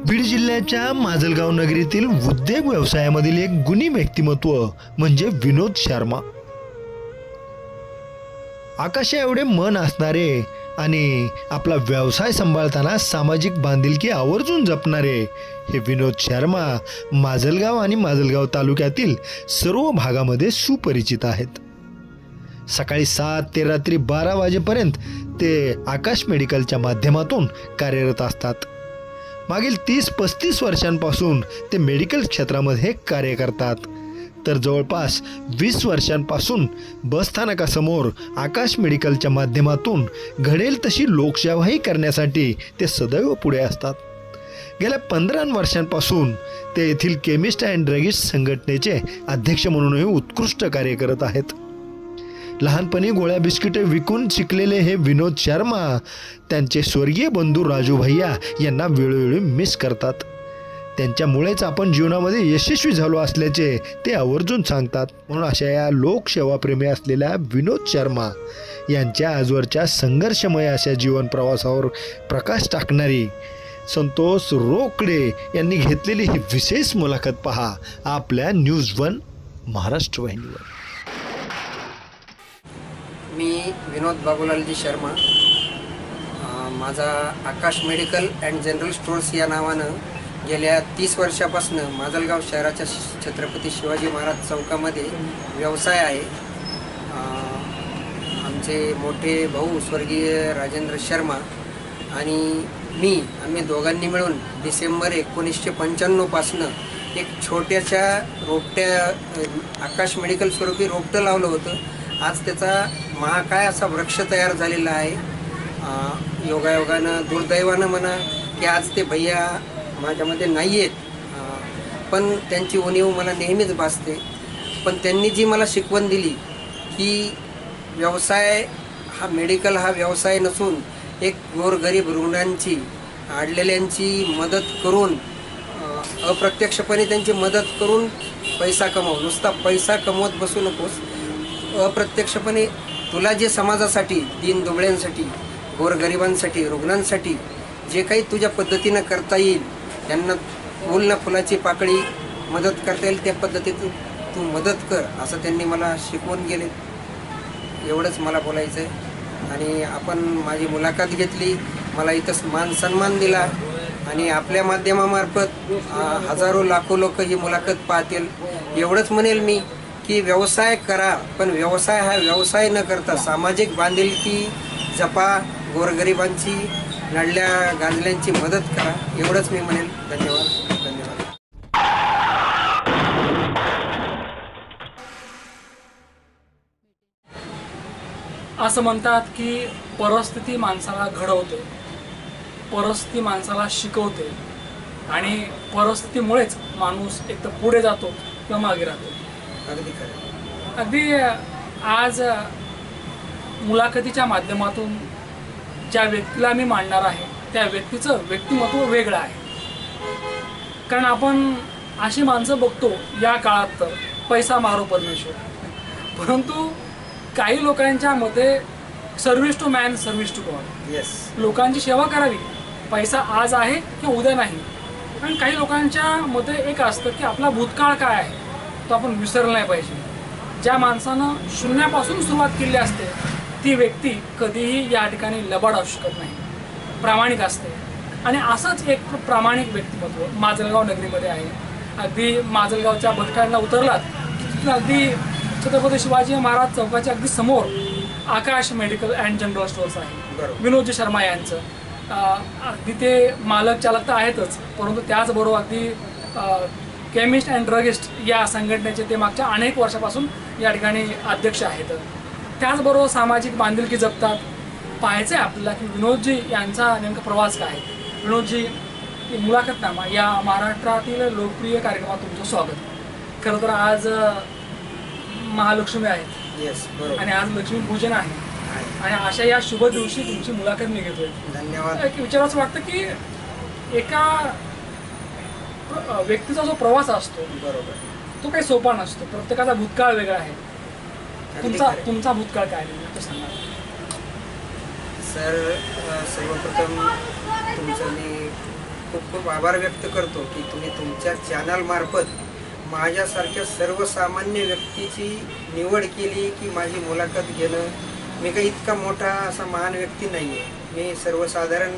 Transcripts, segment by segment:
बीड जिल्ह्याच्या माजलगाव नगरीतील उद्योग व्यवसायामधील एक गुणी व्यक्तिमत्व म्हणजे विनोद शर्मा। आकाशा एवढे मन असणारे आणि आपला व्यवसाय सांभाळताना सामाजिक बांधिलकी आवर्जून जपणारे हे विनोद शर्मा माजलगाव आणि माजलगाव तालुक्यातील सर्व भागामध्ये सुपरिचित आहेत। सकाळी 7 ते रात्री 12 वाजेपर्यंत ते आकाश मेडिकलच्या माध्यमातून कार्यरत असतात। मागील 30-35 वर्षांपासून ते मेडिकल क्षेत्रामध्ये कार्य करतात, तर जवळपास 20 वर्षांपासून बसस्थानकासमोर आकाश मेडिकलच्या माध्यमातून घडेल तशी लोकसेवाही करण्यासाठी ते सदैव पुढे असतात। गेल्या 15 वर्षांपासून ते येथील केमिस्ट अँड ड्रगिस्ट संघटनेचे अध्यक्ष म्हणूनही उत्कृष्ट कार्य करत आहेत। लहानपणी गोळ्या बिस्किटे विकून शिकलेले हे विनोद शर्मा त्यांचे स्वर्गीय बंधू राजू भैया यांना वेळोवेळी मिस करतात। त्यांच्यामुळेच आपण जीवनामध्ये यशस्वी झालो असल्याचे ते आवर्जून सांगतात। म्हणून अशा या लोकसेवाप्रेमी असलेल्या विनोद शर्मा यांच्या आजवरच्या संघर्षमय अशा जीवन प्रवासावर प्रकाश टाकणारी संतोष रोकडे यांनी घेतलेली ही विशेष मुलाखत पहा आपल्या न्यूज 1 महाराष्ट्र वाहिनीवर। मी विनोद बाबूलालजी शर्मा, माझा आकाश मेडिकल अँड जनरल स्टोर्स या नावानं गेल्या 30 वर्षापासून माजलगाव शहराच्या छत्रपती शिवाजी महाराज चौकामध्ये व्यवसाय आहे। आमचे मोठे भाऊ स्वर्गीय राजेंद्र शर्मा आणि आम्ही दोघांनी मिळून डिसेंबर 1995 पासनं एक छोट्याशा आकाश मेडिकल स्वरूपी रोपटं लावलं होतं। आज त्याचा महाकाय असा वृक्ष तयार झालेला आहे। योगायोगानं दुर्दैवानं म्हणा की आज ते भैया माझ्यामध्ये नाही आहेत, पण त्यांची उणीव मला नेहमीच भासते। पण त्यांनी जी मला शिकवण दिली की व्यवसाय हा मेडिकल हा व्यवसाय नसून एक गोरगरीब रुग्णांची अडलेल्यांची मदत करून अप्रत्यक्षपणे त्यांची मदत करून पैसा कमव, नुसता पैसा कमवत बसू नकोस, अप्रत्यक्षपणे तुला जे समाजासाठी दीनदुबळ्यांसाठी गोरगरिबांसाठी रुग्णांसाठी जे काही तुझ्या पद्धतीनं करता येईल, त्यांना फूल ना फुलाची पाकळी मदत करता येईल त्या पद्धतीत तू मदत कर, असं त्यांनी मला शिकवून गेले। एवढंच मला बोलायचं आहे। आणि आपण माझी मुलाखत घेतली, मला इथं मान सन्मान दिला आणि आपल्या माध्यमामार्फत हजारो लाखो लोक ही मुलाखत पाहतील। एवढंच म्हणेल मी की व्यवसाय करा, पण व्यवसाय हा व्यवसाय न करता सामाजिक बांधिलकी जपा, गोरगरिबांची नडल्या गांजल्यांची मदत करा, एवढंच मी म्हणेल। धन्यवाद। असं म्हणतात की परिस्थिती माणसाला घडवते, परिस्थिती माणसाला शिकवते आणि परिस्थितीमुळेच माणूस एक तर पुढे जातो किंवा मागे राहतो। अगदी आज मुलाखतीच्या माध्यमातून ज्या व्यक्तीला मी मांडणार आहे त्या व्यक्तीचं व्यक्तिमत्व वेगळं आहे। कारण आपण अशी माणसं बघतो या काळात तर पैसा मारो परमेश्वर, परंतु काही लोकांच्या मते service to man service to God. लोकांची सेवा करावी, पैसा आज आहे किंवा उद्या नाही। आणि काही लोकांच्या मते एक असतं की आपला भूतकाळ काय आहे तो आपण विसरला नाही पाहिजे। ज्या माणसानं शून्यापासून सुरुवात केली असते ती व्यक्ती कधीही या ठिकाणी लबाड असू शकत नाही, प्रामाणिक असते। आणि असंच एक प्रामाणिक व्यक्तिमत्व माजलगाव नगरीमध्ये आहे। अगदी माजलगावच्या बसस्टँडला उतरलात तिथून अगदी छत्रपती शिवाजी महाराज चौकाच्या अगदी समोर आकाश मेडिकल अँड जनरल स्टोर्स आहे विनोदजी शर्मा यांचं। अगदी ते मालक चालक तर आहेतच, परंतु त्याचबरोबर अगदी केमिस्ट अँड ड्रगिस्ट या संघटनेचे ते मागच्या अनेक वर्षापासून या ठिकाणी अध्यक्ष आहेत। त्याचबरोबर सामाजिक बांधिलकी जपतात। पाहायचं आहे आपल्याला की विनोदजी यांचा नेमका प्रवास काय आहे। विनोदजी, मुलाखतनामा या महाराष्ट्रातील लोकप्रिय कार्यक्रमात तुमचं स्वागत। खरं तर आज महालक्ष्मी आहेत आणि आज लक्ष्मीपूजन आहे आणि अशा या शुभ दिवशी तुमची मुलाखत मी घेतोय। धन्यवाद। विचारायचं वाटतं की एका व्यक्तीचा जो प्रवास असतो बरोबर तो काही सोपा नसतो, प्रत्येकाचा भूतकाळ वेगळा आहे। तुमचा भूतकाळ काय आहे सांगा सर। सर्वप्रथम तुमचं मी खूप खूप आभार व्यक्त करतो की तुम्ही तुमच्या चॅनलमार्फत माझ्यासारख्या सर्वसामान्य व्यक्तीची निवड केली की माझी मुलाखत घेणं. मी काही इतका मोठा असा महान व्यक्ती नाही आहे. मी सर्वसाधारण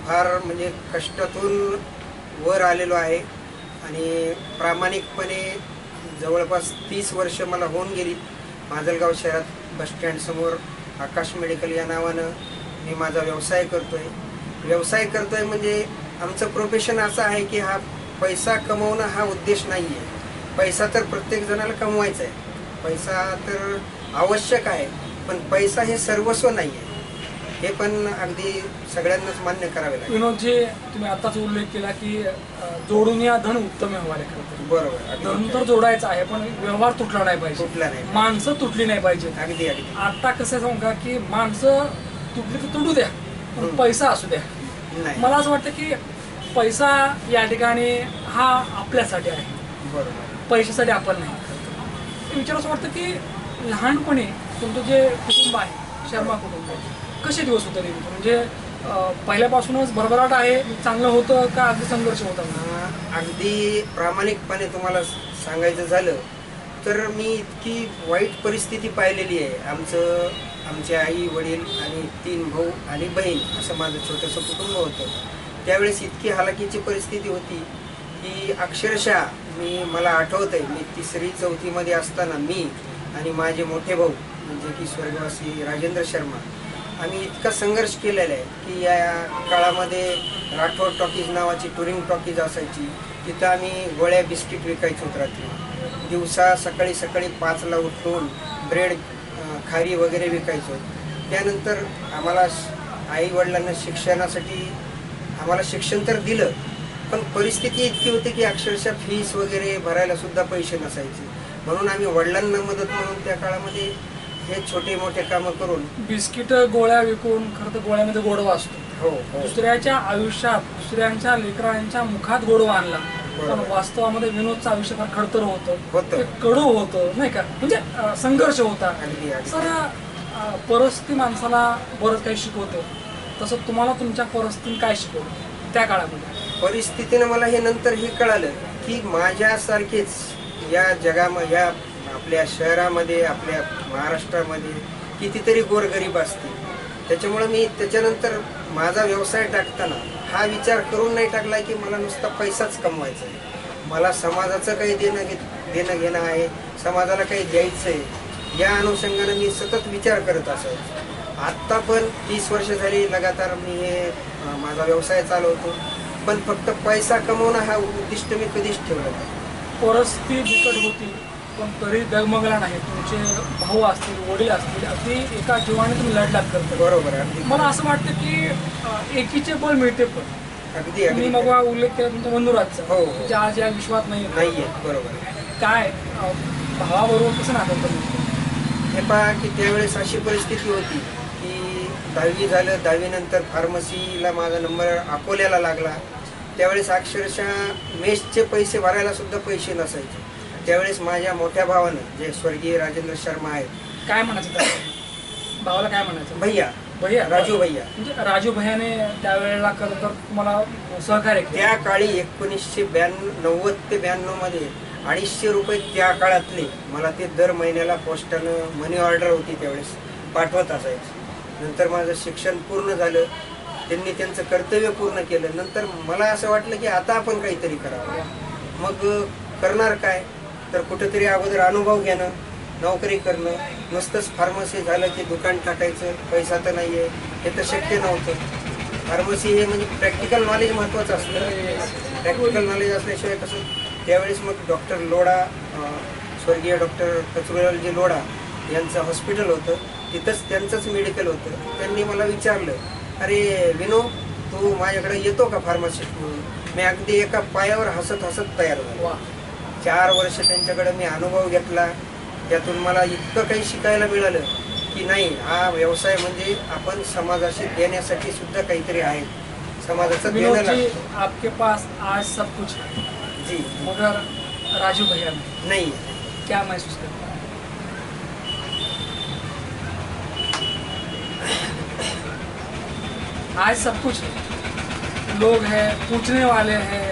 फार म्हणजे कष्टातून वर आलेलो आहे आणि प्रामाणिकपणे जवळपास 30 वर्ष मला होऊन गेली. माजलगाव शहरात बसस्टँडसमोर आकाश मेडिकल या नावानं मी माझा व्यवसाय करतो आहे. म्हणजे आमचं प्रोफेशन असं आहे की हा पैसा कमवणं हा उद्देश नाही आहे. पैसा तर प्रत्येक जणाला कमवायचा आहे, पैसा तर आवश्यक आहे, पण पैसा हे सर्वस्व नाही आहे, हे पण अगदी सगळ्यांनाच मान्य करावे लागेल. विनोदजी, तुम्ही आताच उल्लेख केला की जोडून या धन उत्तम व्हायला खरं. बरोबर, धन तर जोडायचं आहे पण व्यवहार तुटला नाही पाहिजे, माणसं तुटली नाही पाहिजे. अगदी. आता कसं सांगू का की माणसं तुटली तर तुटू द्या, पण पैसा असू द्या. मला असं वाटतं की पैसा या ठिकाणी हा आपल्यासाठी आहे, बरोबर, पैशासाठी आपण नाही. विचार असं वाटतं की लहानपणी तुमचं जे कुटुंब आहे, शर्मा कुटुंब, कसे दिवस होते म्हणजे पहिल्यापासूनच भरभराट आहे, चांगलं होतं का अगदी संघर्ष होता? अगदी प्रामाणिकपणे तुम्हाला सांगायचं झालं तर मी इतकी वाईट परिस्थिती पाहिलेली आहे. आमचे आई वडील आणि 3 भाऊ आणि बहीण असं माझं छोटंसं कुटुंब होतं. त्यावेळेस इतकी हालाकीची परिस्थिती होती की अक्षरशः मला आठवतं आहे, मी 3री-4थीमध्ये असताना मी आणि माझे मोठे भाऊ म्हणजे की स्वर्गवासी राजेंद्र शर्मा, आम्ही इतका संघर्ष केलेला आहे की या काळामध्ये राठोड टॉकीज नावाची टुरिंग टॉकीज असायची, तिथं आम्ही गोळ्या बिस्किट विकायचो रात्री. दिवसा सकाळी 5ला उठून ब्रेड खारी वगैरे विकायचो. त्यानंतर आम्हाला आईवडिलांना शिक्षणासाठी आम्हाला शिक्षण तर दिलं, पण परिस्थिती इतकी होती की अक्षरशः फीस वगैरे भरायला सुद्धा पैसे नसायचे. म्हणून आम्ही वडिलांना मदत म्हणून त्या काळामध्ये हे छोटे मोठे कामं करून बिस्किट गोळ्या विकून, खरं तर गोळ्यामध्ये गोडवा असतो. हो, दुसऱ्याच्या आयुष्यात, दुसऱ्यांच्या लेकरांच्या मुखात गोडवा आणला, पण वास्तवामध्ये विनोदचं आयुष्य फार खडतर होतं, कडू होतं, नाही का, म्हणजे संघर्ष होता. सर, परिस्थिती माणसाला बरंच काही शिकवते, तसं तुम्हाला तुमच्या परिस्थितीने काय शिकवलं त्या काळामध्ये? परिस्थितीनं मला हे नंतर हे कळालं की माझ्यासारखेच या जगामध्ये, या आपल्या शहरामध्ये, आपल्या महाराष्ट्रामध्ये कितीतरी गोरगरीब असतील. त्याच्यामुळं मी त्याच्यानंतर माझा व्यवसाय टाकताना हा विचार करून नाही टाकला की मला नुसता पैसाच कमवायचा आहे. मला समाजाचं काही देणं घेणं आहे, समाजाला काही द्यायचं आहे, या अनुषंगानं मी सतत विचार करत असायचो. आत्ता पण 30 वर्ष झाली लगातार मी हे माझा व्यवसाय चालवतो, पण फक्त पैसा कमवणं हा उद्दिष्ट मी कधीच ठेवलं नाही. परिस्थिती बिकट होती पण तरी डगमगला नाही. तुमचे भाऊ असतील, वडील असतील, अगदी एका जीवाने तुम्ही लढलात करता. बरोबर. अगदी मला असं वाटतं की एकीचे बळ मिळते पण. अगदी तुम्ही मग उल्लेख केला तुमचा बंधुराजचा, हो, जे आज या विश्वात नाहीये. बरोबर. काय भावाबरोबर कसं नातं तुम्ही? हे पहा की त्यावेळेस अशी परिस्थिती होती की 10वी झालं, 10वी नंतर फार्मसीला माझा नंबर अकोल्याला लागला. त्यावेळेस अक्षरशः मेसचे पैसे भरायला सुद्धा पैसे नसायचे. त्यावेळेस माझ्या मोठ्या भावानं, जे स्वर्गीय राजेंद्र शर्मा आहेत, काय म्हणायचं त्या भावाला, काय म्हणायचं? भैया, राजू भैया. म्हणजे राजू भैयाने त्यावेळेला खरं तर तुम्हाला सहकार्य केलं. त्या काळी 1990 ते 92 मध्ये 250 रुपये त्या काळातले मला ते दर महिन्याला पोस्टानं मनी ऑर्डर होती त्यावेळेस पाठवत असायचे. नंतर माझं शिक्षण पूर्ण झालं, त्यांनी त्यांचं कर्तव्य पूर्ण केलं. नंतर मला असं वाटलं की आता आपण काहीतरी करावं. मग करणार काय, तर कुठेतरी अगोदर अनुभव घेणं, नोकरी करणं. नुसतंच फार्मसी झालं की दुकान टाकायचं, पैसा तर नाही आहे, हे तर शक्य नव्हतं. फार्मसी हे म्हणजे प्रॅक्टिकल नॉलेज महत्त्वाचं असतं. प्रॅक्टिकल नॉलेज असल्याशिवाय कसं. त्यावेळेस मग डॉक्टर लोढा, स्वर्गीय डॉक्टर कचुरालजी लोढा यांचं हॉस्पिटल होतं, तिथंच त्यांचंच मेडिकल होतं. त्यांनी मला विचारलं, अरे विनो, तू माझ्याकडे येतो का फार्मसिस्ट म्हणून? मी अगदी एका पायावर हसत हसत तयार झालो. 4 वर्ष त्यांच्याकडे मी अनुभव घेतला. त्यातून मला इतकं काही शिकायला मिळालं की नाही, हा व्यवसाय म्हणजे आपण समाजाशी देण्यासाठी सुद्धा काहीतरी आहे, समाजाचं देणं लागतं. आपके पास आज सब कुछ है जी, मगर राजू भैया नहीं. क्या महसूस करते? आज सब कुछ है लोग हैं, पूछने वाले हैं,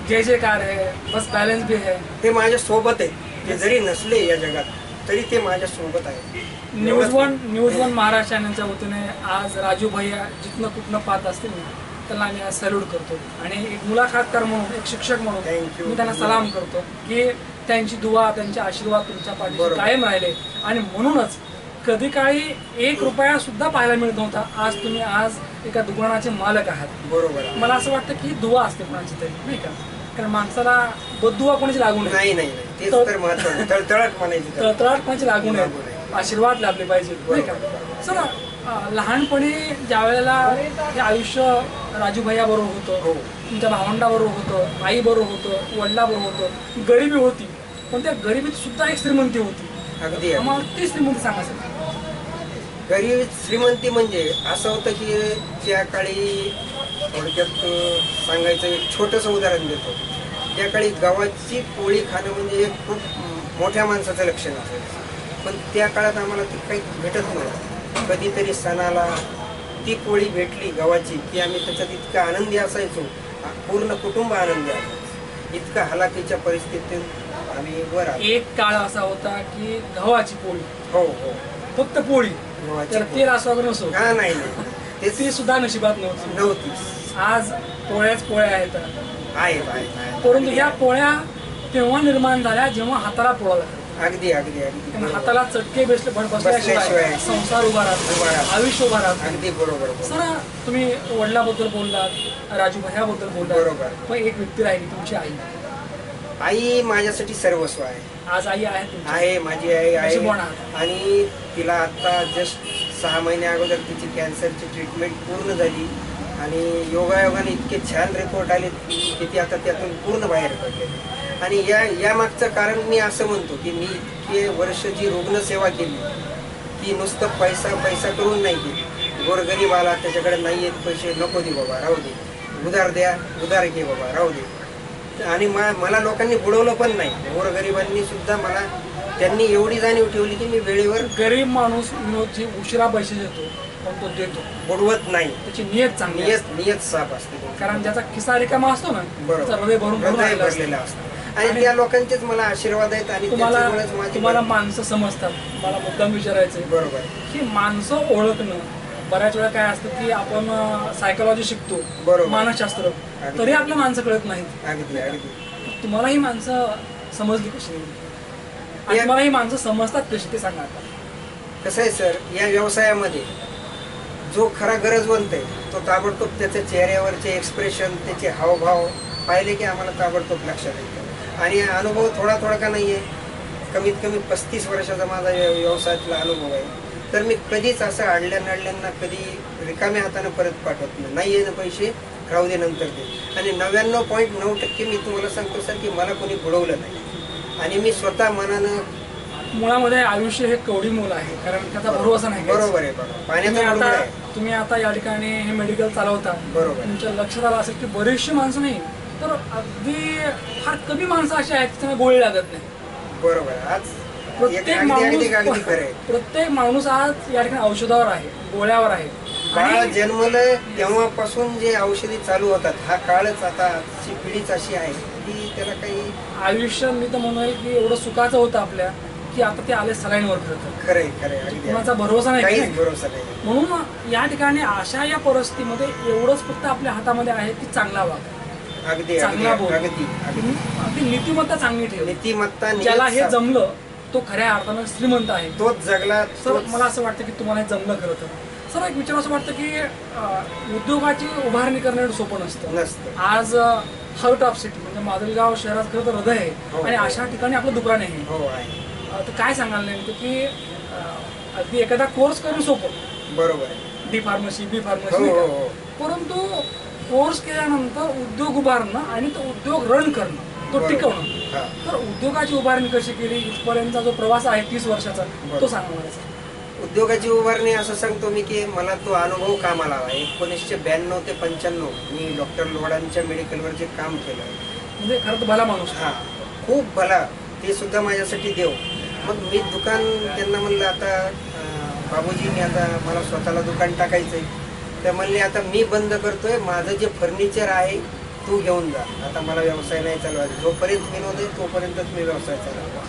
जय जयकार है, बस बैलेंस भी है. ते माझ्या सोबत आहे. ते जरी नसले या जगात तरी ते माझ्या सोबत आहे. न्यूज वन महाराष्ट्र चॅनलच्या वतीने आज राजू भैया जिथनं कुठनं पाहत असतील ना, त्यांना आम्ही आज सॅल्यूट करतो. आणि एक मुलाखतकार म्हणून, एक शिक्षक म्हणून Thank you. मी त्यांना सलाम करतो की त्यांची दुआ, त्यांचे आशीर्वाद तुमच्या पाठीशी बरोबर. कायम राहिले. आणि म्हणूनच कधी काळी 1 रुपया सुद्धा पाहायला मिळत नव्हता. आज तुम्ही एका दुकानाचे मालक आहात. बरोबर आहे. मला असं वाटतं की दुआ असते कोणाची तरी, नाही का? कारण माणसाला बदुआ कोणाची लागू नये, नाही नाही नाही. तेच तर महत्वाचं. तळतळाट म्हणायची त्याला. तळतळाट कोणाची लागू नये, लागू नये. आशीर्वाद लाभले पाहिजे, नाही का? सर, लहानपणी ज्या वेळेला हे आयुष्य राजू भैया बरोबर होतं, हो. तुमच्या भावंडाबरोबर होतं, आई बरोबर होतं, वडिलाबरोबर होतं, गरिबी होती, पण त्या गरिबीत सुद्धा एक श्रीमंती होती. अगदी आम्हाला ती श्रीमंती सांगा सर. गरीब श्रीमंती म्हणजे असं होतं की त्या काळी थोडक्यात सांगायचं एक छोटंसं उदाहरण देतो. त्या काळी गव्हाची पोळी खाणं म्हणजे एक खूप मोठ्या माणसाचं लक्षण असायचं. पण त्या काळात आम्हाला ती काही भेटत नव्हतं. कधीतरी सणाला ती पोळी भेटली गव्हाची की आम्ही त्याच्यात इतका आनंदी असायचो, पूर्ण कुटुंब आनंदी असायचं. इतका हलाखीच्या परिस्थितीतून आम्ही वर आलो. एक काळ असा होता की गव्हाची पोळी, हो हो. फक्त पोळी, गव्हाची तर पोळी. तेल असं नसो, हा नाही नाही. ती सुद्धा नशिबात नव्हती. नव्हतीच. आज पोळ्याच पोळ्या आहेत. आहेत. परंतु ह्या पोळ्या तेव्हा निर्माण झाल्या जेव्हा हाताला पोळा लागला. अगदी अगदी अगदी कारण बरोबर. हाताला चटके बसल्याशिवाय बसल्याशिवाय संसार उभा राहतो, उभा राहतो. आयुष्य उभा राहतो. अगदी बरोबर. सर, तुम्ही वडिलाबद्दल बोललात, राजू भैयाबद्दल बोललात, बरोबर. पण एक व्यक्ती राहिली, तुमची आई. आई माझ्यासाठी सर्वस्व आहे. आज आई आहे तुमची? आहे, माझी आई आहे. नशीबवान आहात. आणि तिला आता जस्ट 6 महिने अगोदर तिची कॅन्सरची ट्रीटमेंट पूर्ण झाली आणि योगायोगाने इतके छान रिपोर्ट आले की ती आता त्यातून पूर्ण बाहेर पडले. आणि या मागचं कारण मी असं म्हणतो की मी इतके वर्ष जी रुग्णसेवा केली ती नुसतं पैसा करून नाही केली. गोरगरीब आला, त्याच्याकडे नाही येत पैसे, नको दे बाबा, राहू दे, उधार द्या, उधार घे बाबा, राहू दे. आणि मला लोकांनी बुडवलं पण नाही. गोरगरिबांनी सुद्धा त्यांनी एवढी जाणीव ठेवली की मी वेळेवर. गरीब माणूस विनोदची उशिरा पैसे देतो, पण तो देतो, बुडवत नाही. त्याची नियत चांगली असते. नियत साफ असते. कारण ज्याचा खिसा रिकामा असतो ना, बरोबर. त्याचं हृदय भरून हृदय आलेलं असतं. भरलेलं असतं. आणि त्या लोकांचेच मला आशीर्वाद आहेत आणि त्याच्यामुळेच माझी. तुम्हाला माणसं समजतात. मला मुद्दाम विचारायचंय बरोबर की माणसं ओळखणं, बऱ्याच वेळा काय असतं की आपण सायकोलॉजी शिकतो, बरोबर. मानसशास्त्र, अगदी. तरी आपल्या माणसं कळत नाहीत. अगदी अगदी. तुम्हाला ही माणसं समजली कशी, आणि तुम्हाला ही माणसं समजतात कशी, ते सांगा आता. कसं आहे सर, या व्यवसायामध्ये जो खरा गरजवंत आहे तो ताबडतोब त्याच्या चेहऱ्यावरचे एक्सप्रेशन, त्याचे हावभाव पाहिले की आम्हाला ताबडतोब लक्षात येतं. आणि अनुभव थोडा का नाही आहे, कमीत कमी 35 वर्षाचा माझा व्यवसायातला अनुभव आहे. तर मी कधीच असं अडल्यांना कधी रिकाम्या हाताने परत पाठवत नाही आहे ना पैसे, राहू दे, नंतर दे. आणि 99.9% मी तुम्हाला सांगतो सर की मला कोणी बुडवलं नाही. आणि मी स्वतः मनानं. मुळामध्ये आयुष्य हे कवडी मोल आहे, कारण त्याचा भरोसा नाही. बरोबर आहे. पाण्याचा तुम्ही आता या ठिकाणी हे मेडिकल चालवता. बरोबर. तुमच्या लक्षात आलं असेल की बरीचशी माणसं नाही, तर अगदी फार कमी माणसं अशी आहेत की त्यांना गोळी लागत नाही. बरोबर. आज प्रत्येक माणूस आज या ठिकाणी औषधावर आहे, गोळ्यावर आहे. बाळ जन्मलं तेव्हापासून जे औषधी चालू होतात, हा काळच आता पिढीच अशी आहे की त्याला काही. आयुष्य मी तर म्हणेल की एवढं सुखाचं होतं आपल्या की आता ते आले सलाईनवर. खरंय कोणाचा भरोसा नाही, भरोसा नाही. म्हणून या ठिकाणी अशा या परिस्थितीमध्ये एवढंच फक्त आपल्या हातामध्ये आहे की चांगला वागा, अगदी चांगला बोल, अगदी नीतिमत्ता चांगली ठेव. नीतिमत्ता. ज्याला हे जमलं तो खऱ्या अर्थानं श्रीमंत आहे. तोच जगला. सर, मला असं वाटतं की तुम्हाला हे जमलं खरं तर. सर, एक विचार असं वाटतं की उद्योगाची उभारणी करणं सोपं नसतं. आज हार्ट ऑफ सिटी म्हणजे माजलगाव शहरात खरं तर हृदय आहे, आणि अशा ठिकाणी आपलं दुकान आहे. तर काय सांगाल नेमकं की अगदी एखादा कोर्स करून सोपं. बरोबर. डी फार्मसी, बी फार्मसी, परंतु कोर्स केल्यानंतर उद्योग उभारणं आणि तो उद्योग रन करणं, तो टिकवणं. तर उद्योगाची उभारणी कशी केली, इथपर्यंतचा जो प्रवास आहे 30 वर्षाचा, तो सांगा मला. उद्योगाची उभारणी असं सांगतो मी की मला तो अनुभव कामाला आला. 1992 ते 95 मी डॉक्टर लोडांच्या मेडिकलवर जे काम केलं, म्हणजे खरं तर भला माणूस. खूप भला. ते सुद्धा माझ्यासाठी देव. मग मी दुकान त्यांना म्हणलं, आता बाबूजी, मी आता मला स्वतःला दुकान टाकायचंय, तर म्हणले आता मी बंद करतोय, माझं जे फर्निचर आहे तू घेऊन जा, आता मला व्यवसाय नाही चालवायचा, जोपर्यंत विनोद आहे तोपर्यंतच मी व्यवसाय चालवला.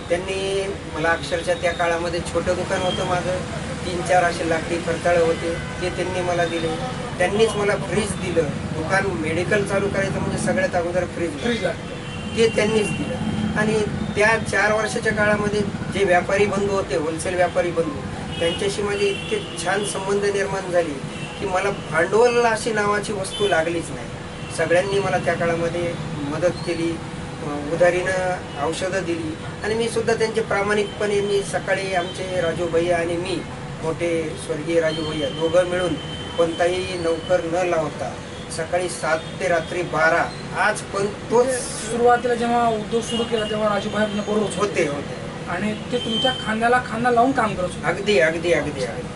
त्यांनी मला अक्षरशः त्या काळामध्ये छोटं दुकान होतं माझं, 3-4 असे लाकडी फरताळे होते, ते त्यांनी मला दिले. त्यांनीच मला फ्रीज दिलं. दुकान मेडिकल चालू करायचं म्हणजे सगळ्यात अगोदर फ्रीज ते त्यांनीच दिलं. आणि त्या 4 वर्षाच्या काळामध्ये जे व्यापारी बंधू होते, होलसेल व्यापारी बंधू, त्यांच्याशी माझे इतके छान संबंध निर्माण झाले की मला भांडवल अशी नावाची वस्तू लागलीच नाही. सगळ्यांनी मला त्या काळामध्ये मदत केली, उधारीनं औषधं दिली. आणि मी सुद्धा त्यांचे प्रामाणिकपणे, मी सकाळी आमचे राजू भैया आणि मी, मोठे स्वर्गीय राजू भैया, दोघं मिळून कोणताही नोकर न लावता सकाळी 7 ते रात्री 12 आज पण तोच. सुरुवातीला जेव्हा उद्योग सुरू केला तेव्हा राजूभाई बरोबर होते आणि ते तुमच्या खांद्याला खांदा लावून काम करत होते. अगदी अगदी अगदी अगदी.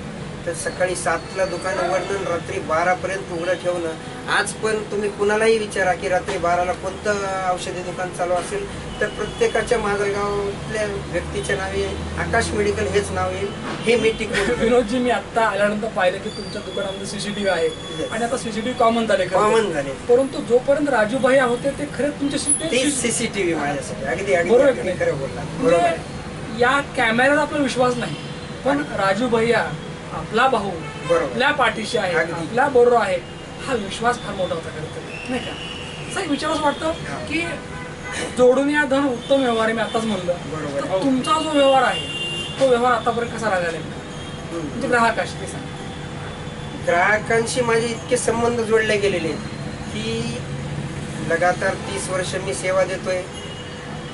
तर सकाळी 7ला दुकान उघडणं, रात्री 12पर्यंत उघडं ठेवणं. आज पण तुम्ही कुणालाही विचारा की रात्री 12ला कोणतं औषधी दुकान चालू असेल तर प्रत्येकाच्या माजलगावच्या व्यक्तीच्या नावे आकाश मेडिकल हेच नाव येईल. हे मी टिकवून. विनोदजी, मी आता आल्यानंतर पाहिलं की तुमच्या दुकानामध्ये CCTV आहे आणि आता CCTV कॉमन झाले, परंतु जोपर्यंत राजूभाई होते ते खरे तुमच्याशी CCTV माझ्यासाठी. अगदी बरोबर अगदी खरं बोलला. म्हणजे या कॅमेऱ्यावर आपला विश्वास नाही, पण राजू भैया आपला भाऊ आपल्या पाठीशी आहे, आपल्या बरोबर आहे, हा विश्वास फार मोठा होता खरं नाही का. असं विचारच वाटतं की जोडून या धन उत्तम व्यवहार आहे. मी आताच म्हणलं तुमचा जो व्यवहार आहे तो व्यवहार आतापर्यंत कसा राहिला म्हणजे ग्राहकाशी ते सांग. ग्राहकांशी माझे इतके संबंध जोडले गेलेले की लगातार 30 वर्ष मी सेवा देतोय.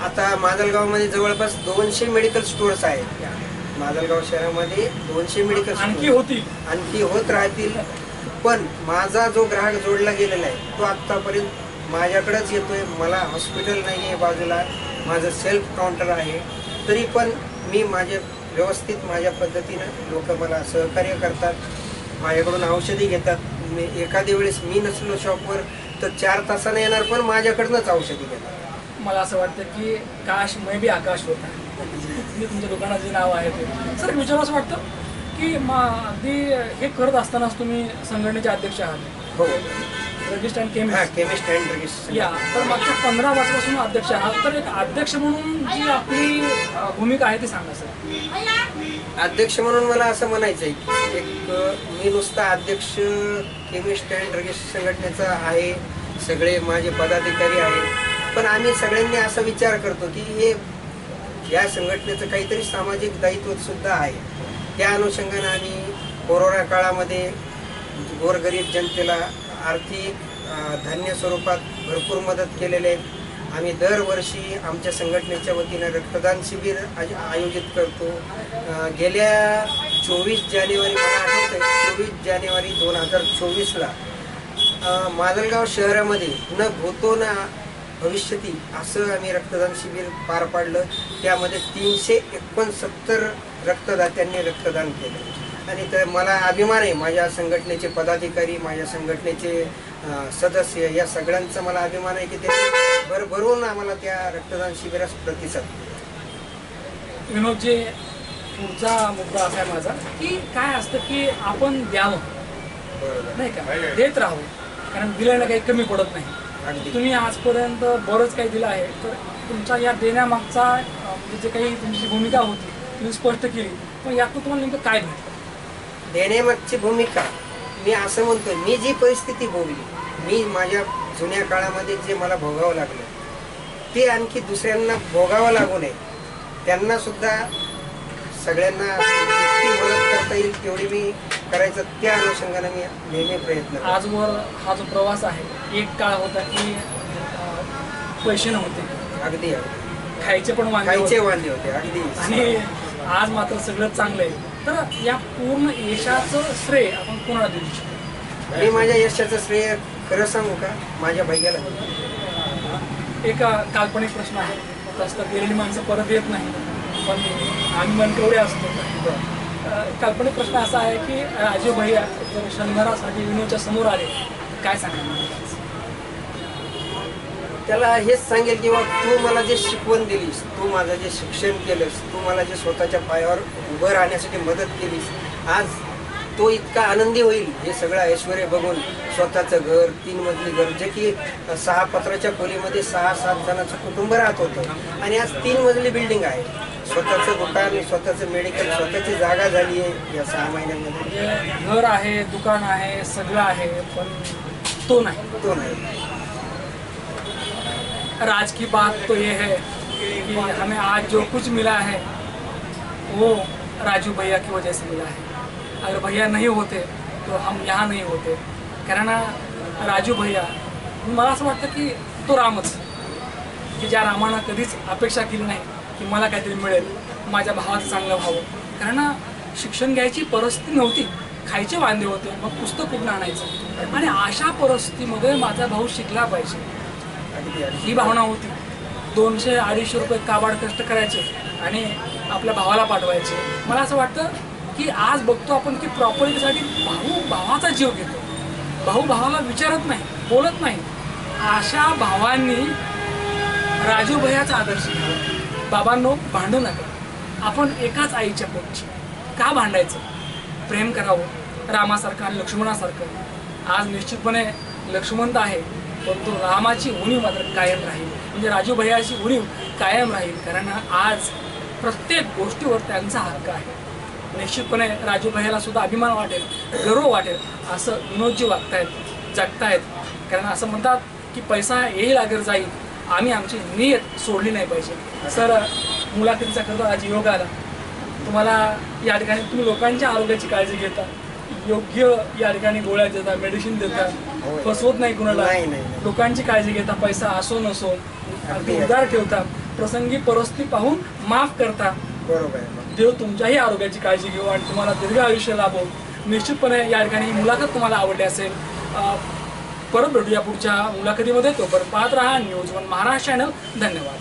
आता माजलगावमध्ये जवळपास 200 मेडिकल स्टोअर्स आहेत. माजलगाव शहरामध्ये 200 मेडिकल आणखी होत राहतील. पण माझा जो ग्राहक जोडला गेलेला आहे तो आत्तापर्यंत माझ्याकडेच येतोय. मला हॉस्पिटल नाही आहे बाजूला, माझं सेल्फ काउंटर आहे, तरी पण मी व्यवस्थित माझ्या पद्धतीनं लोक मला सहकार्य करतात, माझ्याकडून औषधी घेतात. एखाद्या वेळेस मी नसलो शॉपवर तर 4 तासाने येणार, पण माझ्याकडनंच औषधी घेतात. मला असं वाटतं की काश मै बी आकाश होता, मी तुमच्या दुकानाचं जे नाव आहे ते. सर, विचार असं वाटतं की अगदी हे करत असतानाच तुम्ही संघटनेचे अध्यक्ष आहात. हो, druggist and chemist and druggist. या तर मागच्या 15 वर्षापासून अध्यक्ष आहात, तर एक अध्यक्ष म्हणून जी आपली भूमिका आहे ती सांगा सर. अध्यक्ष म्हणून मला असं म्हणायचं आहे की एक मी नुसता अध्यक्ष केमिस्ट अँड ड्रगिस्ट संघटनेचा आहे, सगळे माझे पदाधिकारी आहेत, पण आम्ही सगळ्यांनी असा विचार करतो की हे या संघटनेचं काहीतरी सामाजिक दायित्व सुद्धा आहे. त्या अनुषंगाने आम्ही कोरोना काळामध्ये गोरगरीब जनतेला आर्थिक धान्य स्वरूपात भरपूर मदत केलेले आहेत. आम्ही दरवर्षी आमच्या संघटनेच्या वतीनं रक्तदान शिबिर आयोजित करतो. गेल्या 24 जानेवारी, मला आठवतं आहे 24 जानेवारी 2024ला माजलगाव शहरामध्ये न भूतो न भविष्यती असं आम्ही रक्तदान शिबिर पार पाडलं. त्यामध्ये 369 रक्तदात्यांनी रक्तदान केलं. आणि तर मला अभिमान आहे, माझ्या संघटनेचे पदाधिकारी, माझ्या संघटनेचे सदस्य, या सगळ्यांचा मला अभिमान आहे की ते भरभरून आम्हाला त्या रक्तदान शिबिरास प्रतिसाद. विनोदजी, पुढचा मुद्दा असा आहे माझा की काय असतं की आपण द्यावं नाही का, देत राहू, कारण दिल्यानं काही कमी पडत नाही. तुम्ही आजपर्यंत बरंच काही दिलं आहे, तर तुमच्या या देण्यामागचा जे काही तुमची भूमिका होती तुम्ही स्पष्ट केली, पण यातून तुम्हाला नेमकं काय भेटलं? देण्यामागची भूमिका मी असं म्हणतो, मी जी परिस्थिती भोगली, मी माझ्या जुन्या काळामध्ये जे मला भोगावं लागलं ते आणखी दुसऱ्यांना भोगावं लागू नये, त्यांना सुद्धा सगळ्यांना मदत करता येईल तेवढी मी करायचं, त्या अनुषंगाने मी नेहमी प्रयत्न. आजवर हा जो प्रवास आहे, एक काळ होता की पैसे नव्हते, अगदी खायचे पण वांदे होते अगदी, आणि आज मात्र सगळं चांगलं आहे. तर या पूर्ण यशाचं श्रेय आपण कोणाला देऊ शकतो? मी माझ्या यशाचं श्रेय खरं सांगू का, माझ्या भैयाला. एक काल्पनिक प्रश्न आहे, तसं गेलेली माणसं परत येत नाही, पण आम्ही मनकवडे असतो. काल्पनिक प्रश्न असा आहे की अजय भैया जर शनिवारासाठी विनोदच्या समोर आले, काय सांगा? त्याला हेच सांगेल की तू मला जे शिकवण दिलीस, तू माझं जे शिक्षण केलंस, तू मला जे स्वतःच्या पायावर उभं राहण्यासाठी मदत केलीस, आज तो इतका आनंदी होईल हे सगळं ऐश्वर बघून. स्वतःचं घर, 3 मजली घर, जे की 6 पत्राच्या खोलीमध्ये 6-7 जणांचं कुटुंब राहत होतं आणि आज 3 मजली बिल्डिंग आहे. स्वतःचं दुकान, स्वतःचं मेडिकल, स्वतःची जागा झाली आहे या 6 महिन्यांमध्ये. म्हणजे घर आहे, दुकान आहे, सगळं आहे, पण तो नाही. तो नाही. राज की बात तो ये है कि हमें आज जो कुछ मिला है वो राजू भैया की वजह से मिला है. अगर भैया नहीं होते तो हम यहाँ नहीं होते. कारण राजू भैया, मला असं वाटतं की तो रामच, की ज्या रामानं कधीच अपेक्षा केली नाही की मला काहीतरी मिळेल, माझ्या भावाचं चांगलं व्हावं. कारण शिक्षण घ्यायची परिस्थिती नव्हती, खायचे वांदे होते, मग पुस्तक कुठून आणायचं, आणि अशा परिस्थितीमध्ये माझा भाऊ शिकला पाहिजे ही भावना होती. 200-250 रुपये काबाड कष्ट करायचे आणि आपल्या भावाला पाठवायचे. मला असं वाटतं की आज बघतो आपण की प्रॉपर्टीसाठी भाऊ भावाचा जीव घेतो, भाऊ भावाला विचारत नाही, बोलत नाही. अशा भावांनी राजू भैयाचा आदर्श घ्यावा. बाबांनो, भांडू नका, आपण एकाच आईच्या पोटची, का भांडायचं? प्रेम करावं रामासारखं आणि लक्ष्मणासारखं. आज निश्चितपणे लक्ष्मण तर आहे, परंतु रामाची उणीव मात्र कायम राहील, म्हणजे राजू भैयाची उणीव कायम राहील. कारण आज प्रत्येक गोष्टीवर त्यांचा हक्क आहे. निश्चितपणे राजू भैयाला सुद्धा अभिमान वाटेल, गर्व वाटेल असं विनोदजी वागतायत, जगतायत. कारण असं म्हणतात की पैसा येईल अगर जाईल, आम्ही आमची नियत सोडली नाही पाहिजे. सर, मुलाखतीचा करतो आज योग आला, तुम्हाला या ठिकाणी तुम्ही लोकांच्या आरोग्याची काळजी घेता, योग्य या ठिकाणी गोळ्या देता, मेडिसिन देता, फसवत नाही कुणाला, लोकांची काळजी घेता, पैसा असो नसो अगदी उदार ठेवता, प्रसंगी परिस्थिती पाहून माफ करता. बरोबर. देव तुमच्याही आरोग्याची काळजी घेऊ आणि तुम्हाला दीर्घ आयुष्य लाभो. निश्चितपणे या ठिकाणी ही मुलाखत तुम्हाला आवडली असेल. परत भेटूया पुढच्या मुलाखतीमध्ये. तोपर्यंत पाहत राहा न्यूज 1 महाराष्ट्र चॅनल. धन्यवाद.